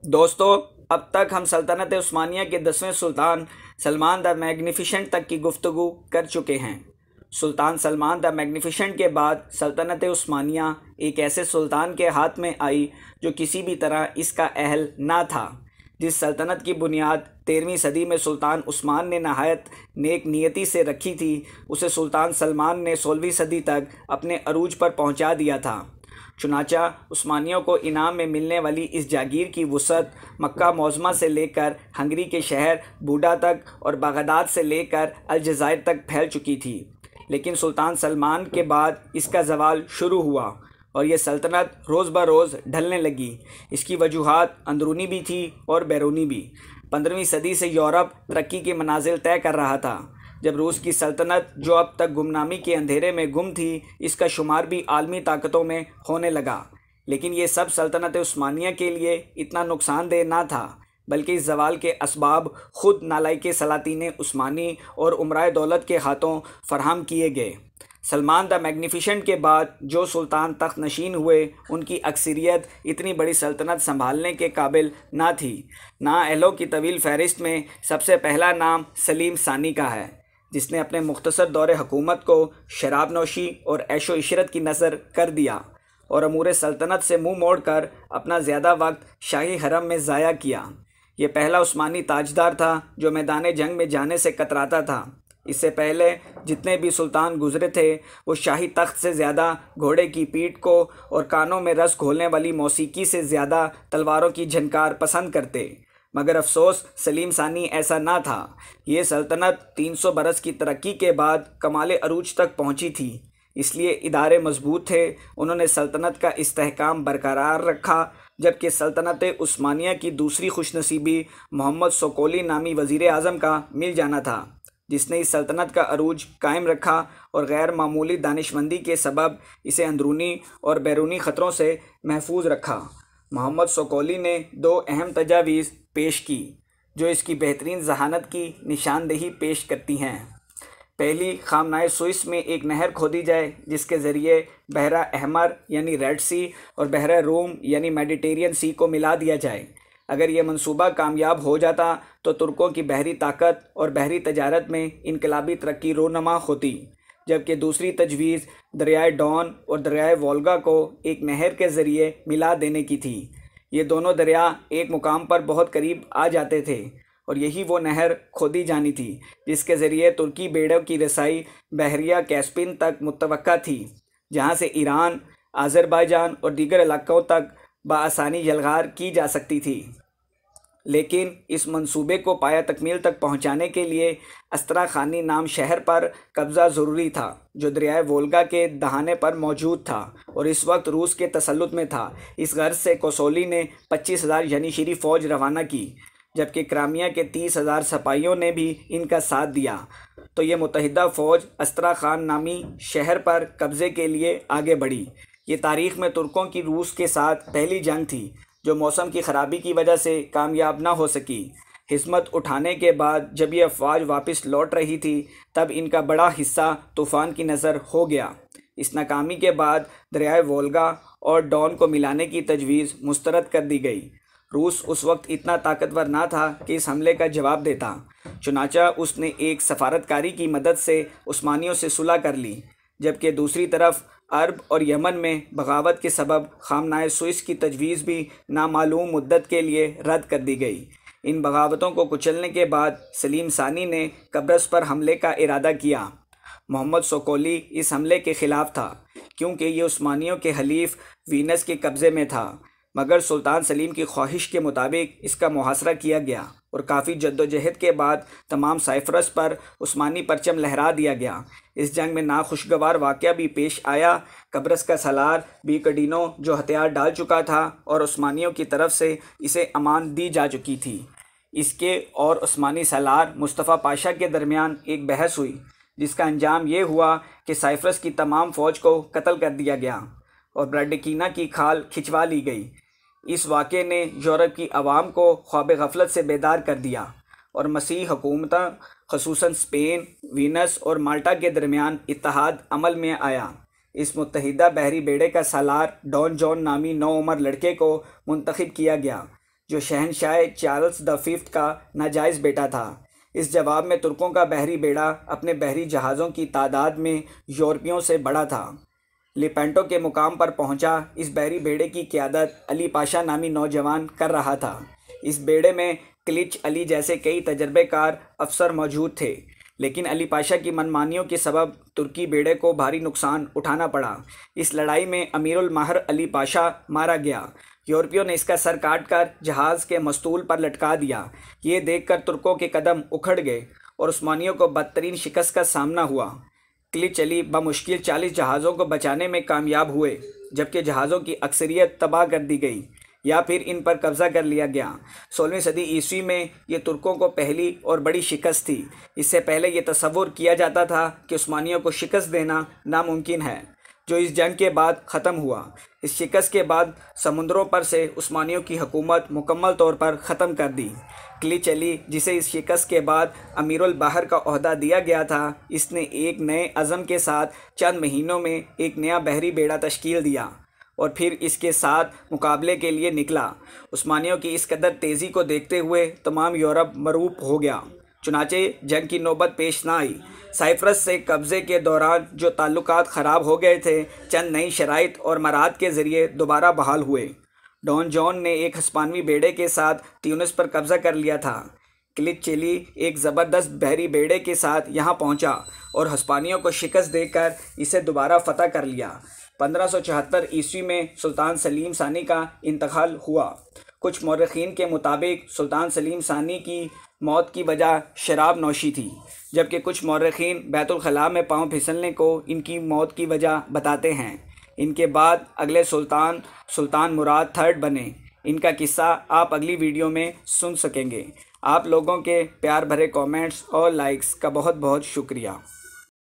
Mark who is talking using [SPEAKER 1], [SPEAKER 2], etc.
[SPEAKER 1] दोस्तों, अब तक हम सल्तनत उस्मानिया के 10वें सुल्तान सलमान द मैग्निफिसेंट तक की गुफ्तगू कर चुके हैं। सुल्तान सलमान द मैग्निफिसेंट के बाद सल्तनत उस्मानिया एक ऐसे सुल्तान के हाथ में आई जो किसी भी तरह इसका अहल ना था। जिस सल्तनत की बुनियाद 13वीं सदी में सुल्तान उस्मान ने नहायत नेक नियति से रखी थी, उसे सुल्तान सलमान ने 16वीं सदी तक अपने अरूज पर पहुंचा दिया था। चुनाचा उस्मानियों को इनाम में मिलने वाली इस जागीर की वुसअत मक्का मौज़मा से लेकर हंगरी के शहर बूडा तक और बगदाद से लेकर अलजायर तक फैल चुकी थी। लेकिन सुल्तान सलमान के बाद इसका ज़वाल शुरू हुआ और यह सल्तनत रोज़ ब रोज़ ढलने लगी। इसकी वजूहात अंदरूनी भी थी और बैरूनी भी। 15वीं सदी से यूरोप तरक्की के मनाजिल तय कर रहा था, जब रूस की सल्तनत जो अब तक गुमनामी के अंधेरे में गुम थी, इसका शुमार भी आलमी ताकतों में होने लगा। लेकिन ये सब सल्तनत उस्मानिया के लिए इतना नुकसानदेह ना था, बल्कि इस जवाल के असबाब खुद नालायक सलातीन उस्मानी और उमराए दौलत के हाथों फराहम किए गए। सलमान द मैग्निफिसेंट के बाद जो सुल्तान तख्त नशीन हुए, उनकी अक्सरियत इतनी बड़ी सल्तनत संभालने के काबिल ना थी। नाअहलों की तवील फहरिस्त में सबसे पहला नाम सलीम सानी का है, जिसने अपने मुख्तसर दौरे हुकूमत को शराब नोशी और ऐशो इशरत की नज़र कर दिया और अमूर सल्तनत से मुँह मोड़ कर अपना ज़्यादा वक्त शाही हरम में ज़ाया किया। ये पहला उस्मानी ताजदार था जो मैदान जंग में जाने से कतराता था। इससे पहले जितने भी सुल्तान गुजरे थे, वो शाही तख्त से ज़्यादा घोड़े की पीठ को और कानों में रस घोलने वाली मौसीकी से ज़्यादा तलवारों की झनकार पसंद करते। मगर अफसोस सलीम सानी ऐसा ना था। ये सल्तनत 300 बरस की तरक्की के बाद कमाल अरूज तक पहुंची थी, इसलिए इदारे मजबूत थे। उन्होंने सल्तनत का इस्तेहकाम बरकरार रखा, जबकि सल्तनत उस्मानिया की दूसरी खुशनसीबी मोहम्मद सोकोली नामी वज़ीर आज़म का मिल जाना था, जिसने इस सल्तनत का अरूज कायम रखा और गैर मामूली दानिशमंदी के सबब इसे अंदरूनी और बैरूनी ख़तरों से महफूज रखा। मोहम्मद सोकोली ने 2 अहम तजावीज़ पेश की जो इसकी बेहतरीन जहानत की निशानदेही पेश करती हैं। पहली, खामनाए सुइस में एक नहर खोदी जाए जिसके ज़रिए बहरा अहमर यानी रेड सी और बहरा रूम यानी मेडिटेरियन सी को मिला दिया जाए। अगर यह मंसूबा कामयाब हो जाता तो तुर्कों की बहरी ताकत और बहरी तजारत में इनकलाबी तरक्की रोनमा होती। जबकि दूसरी तजवीज़ दरियाए डॉन और दरियाए वोल्गा को एक नहर के ज़रिए मिला देने की थी। ये दोनों दरिया एक मुकाम पर बहुत करीब आ जाते थे और यही वो नहर खोदी जानी थी जिसके ज़रिए तुर्की बेड़ों की रसाई बहरिया कैस्पियन तक मुतवक्का थी, जहाँ से ईरान, आज़रबाईजान और दीगर इलाक़ों तक बआसानी यलगार की जा सकती थी। लेकिन इस मंसूबे को पाया तकमील तक पहुंचाने के लिए अस्त्राखानी नाम शहर पर कब्ज़ा ज़रूरी था, जो दरियाए वोल्गा के दहाने पर मौजूद था और इस वक्त रूस के तसल्लुत में था। इस गर्ज से कोसोली ने 25,000 जनीशीरी फ़ौज रवाना की, जबकि क्रामिया के 30,000 सिपाहियों ने भी इनका साथ दिया। तो ये मुतहिदा फ़ौज अस्त्राखान नामी शहर पर कब्ज़े के लिए आगे बढ़ी। ये तारीख़ में तुर्कों की रूस के साथ पहली जंग थी जो मौसम की ख़राबी की वजह से कामयाब ना हो सकी। हिस्मत उठाने के बाद जब यह अफवाज वापस लौट रही थी, तब इनका बड़ा हिस्सा तूफ़ान की नज़र हो गया। इस नाकामी के बाद दरियाए वोल्गा और डॉन को मिलाने की तजवीज़ मुस्तरद कर दी गई। रूस उस वक्त इतना ताकतवर ना था कि इस हमले का जवाब देता। चुनाचा उसने एक सफारतकारी की मदद से उस्मानियों से सुलह कर ली, जबकि दूसरी तरफ अरब और यमन में बगावत के सबब खामनाए सुइस की तजवीज़ भी नामालूम मुद्दत के लिए रद्द कर दी गई। इन बगावतों को कुचलने के बाद सलीम सानी ने कब्रस पर हमले का इरादा किया। मोहम्मद सोकोली इस हमले के ख़िलाफ़ था क्योंकि ये उस्मानियों के हलीफ वीनस के कब्ज़े में था, मगर सुल्तान सलीम की ख्वाहिश के मुताबिक इसका मुहासरा किया गया और काफ़ी जद्दोजहद के बाद तमाम साइप्रस पर उस्मानी परचम लहरा दिया गया। इस जंग में नाखुशगवार वाक़या भी पेश आया। कब्रस का सलार बीकडिनो जो हथियार डाल चुका था और उस्मानियों की तरफ से इसे अमान दी जा चुकी थी। इसके और उस्मानी सलार मुस्तफ़ा पाशा के दरमियान एक बहस हुई, जिसका अंजाम ये हुआ कि साइप्रस की तमाम फ़ौज को कत्ल कर दिया गया और ब्रडकीना की खाल खिंचवा ली गई। इस वाक़े ने यूरोप की आवाम को ख्वाब गफलत से बेदार कर दिया और मसीह हुकूमतों ख़ुसूसन स्पेन, वीनस और माल्टा के दरमियान इत्तेहाद अमल में आया। इस मुत्तहिदा बहरी बेड़े का सालार डॉन जॉन नामी नौउमर लड़के को मुंतखब किया गया, जो शहनशाह चार्ल्स द फिफ्थ का नाजायज़ बेटा था। इस जवाब में तुर्कों का बहरी बेड़ा अपने बहरी जहाज़ों की तादाद में यूरोपियों से बड़ा था। लिपेंटो के मुकाम पर पहुंचा इस बहरी बेड़े की क़यादत अली पाशा नामी नौजवान कर रहा था। इस बेड़े में क्लिच अली जैसे कई तजर्बेकार अफसर मौजूद थे, लेकिन अली पाशा की मनमानियों के सबब तुर्की बेड़े को भारी नुकसान उठाना पड़ा। इस लड़ाई में अमीरुल महर अली पाशा मारा गया। यूरोपियों ने इसका सर काटकर जहाज़ के मस्तूल पर लटका दिया। ये देखकर तुर्कों के कदम उखड़ गए और उस्मानियों को बदतरीन शिकस्त का सामना हुआ। क्लिच अली बमुश्किल 40 जहाज़ों को बचाने में कामयाब हुए, जबकि जहाज़ों की अक्सरियत तबाह कर दी गई या फिर इन पर कब्ज़ा कर लिया गया। 16वीं सदी ईस्वी में ये तुर्कों को पहली और बड़ी शिकस्त थी। इससे पहले ये तसव्वुर किया जाता था कि उस्मानियों को शिकस्त देना नामुमकिन है, जो इस जंग के बाद ख़त्म हुआ। इस शिकस्त के बाद समुद्रों पर से उस्मानियों की हुकूमत मुकम्मल तौर पर ख़त्म कर दी। क्लिच अली, जिसे इस शिकस्त के बाद अमीरुल बहर का ओहदा दिया गया था, इसने एक नए अज़म के साथ चंद महीनों में एक नया बहरी बेड़ा तश्कील दिया और फिर इसके साथ मुकाबले के लिए निकला। उस्मानियों की इस कदर तेज़ी को देखते हुए तमाम यूरोप मरूब हो गया। चुनाचे जंग की नौबत पेश ना आई। साइप्रस से कब्ज़े के दौरान जो ताल्लुकात ख़राब हो गए थे, चंद नई शराइत और मराहत के ज़रिए दोबारा बहाल हुए। डॉन जॉन ने एक हस्पानवी बेड़े के साथ ट्यूनिस पर कब्ज़ा कर लिया था। क्लिच अली एक ज़बरदस्त बहरी बेड़े के साथ यहाँ पहुँचा और हस्पानियों को शिकस्त देकर इसे दोबारा फ़तह कर लिया। 1574 ईस्वी में सुल्तान सलीम सानी का इंतकाल हुआ। कुछ मौरखीन के मुताबिक सुल्तान सलीम सानी की मौत की वजह शराब नौशी थी, जबकि कुछ मौरखीन बैतुल खला में पाँव फिसलने को इनकी मौत की वजह बताते हैं। इनके बाद अगले सुल्तान मुराद थर्ड बने। इनका किस्सा आप अगली वीडियो में सुन सकेंगे। आप लोगों के प्यार भरे कमेंट्स और लाइक्स का बहुत बहुत शुक्रिया।